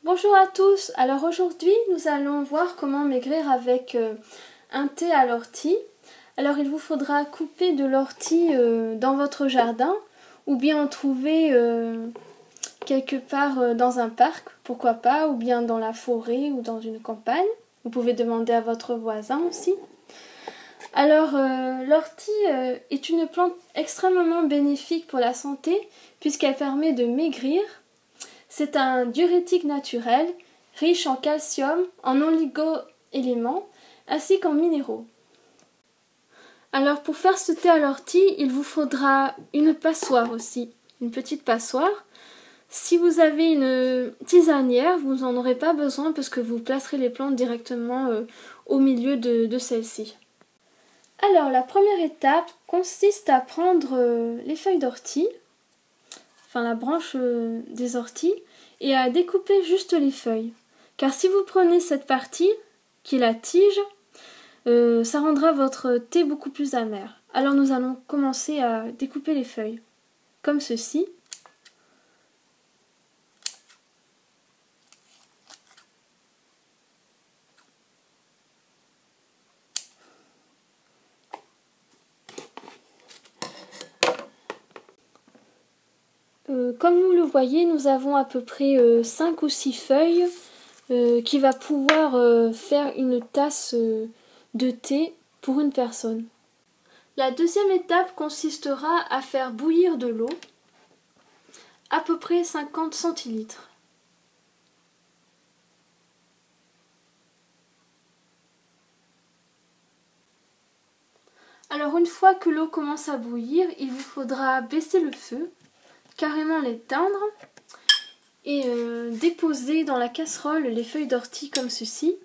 Bonjour à tous, alors aujourd'hui nous allons voir comment maigrir avec un thé à l'ortie. Alors il vous faudra couper de l'ortie dans votre jardin ou bien en trouver quelque part dans un parc, pourquoi pas, ou bien dans la forêt ou dans une campagne. Vous pouvez demander à votre voisin aussi. Alors l'ortie est une plante extrêmement bénéfique pour la santé puisqu'elle permet de maigrir. C'est un diurétique naturel, riche en calcium, en oligo-éléments, ainsi qu'en minéraux. Alors pour faire ce thé à l'ortie, il vous faudra une passoire aussi, une petite passoire. Si vous avez une tisanière, vous n'en aurez pas besoin parce que vous placerez les plantes directement au milieu de celle-ci. Alors la première étape consiste à prendre les feuilles d'ortie, enfin la branche des orties, et à découper juste les feuilles. Car si vous prenez cette partie, qui est la tige, ça rendra votre thé beaucoup plus amer. Alors nous allons commencer à découper les feuilles, comme ceci. Comme vous le voyez, nous avons à peu près 5 ou 6 feuilles qui va pouvoir faire une tasse de thé pour une personne. La deuxième étape consistera à faire bouillir de l'eau, à peu près 50 centilitres. Alors une fois que l'eau commence à bouillir, il vous faudra baisser le feu, carrément l'éteindre et déposer dans la casserole les feuilles d'ortie comme ceci.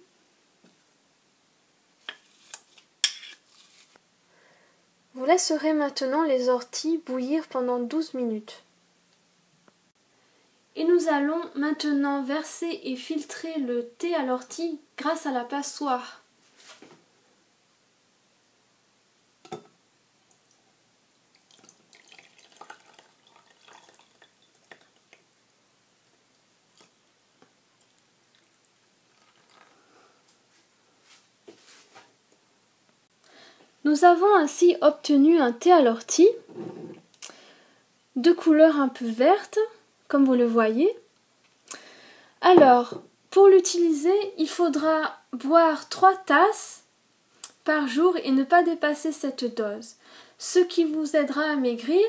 Vous laisserez maintenant les orties bouillir pendant 12 minutes. Et nous allons maintenant verser et filtrer le thé à l'ortie grâce à la passoire. Nous avons ainsi obtenu un thé à l'ortie de couleur un peu verte, comme vous le voyez. Alors, pour l'utiliser, il faudra boire 3 tasses par jour et ne pas dépasser cette dose, ce qui vous aidera à maigrir,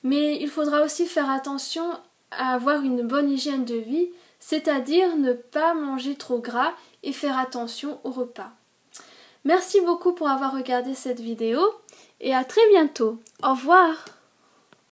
mais il faudra aussi faire attention à avoir une bonne hygiène de vie, c'est-à-dire ne pas manger trop gras et faire attention au repas. Merci beaucoup pour avoir regardé cette vidéo et à très bientôt. Au revoir.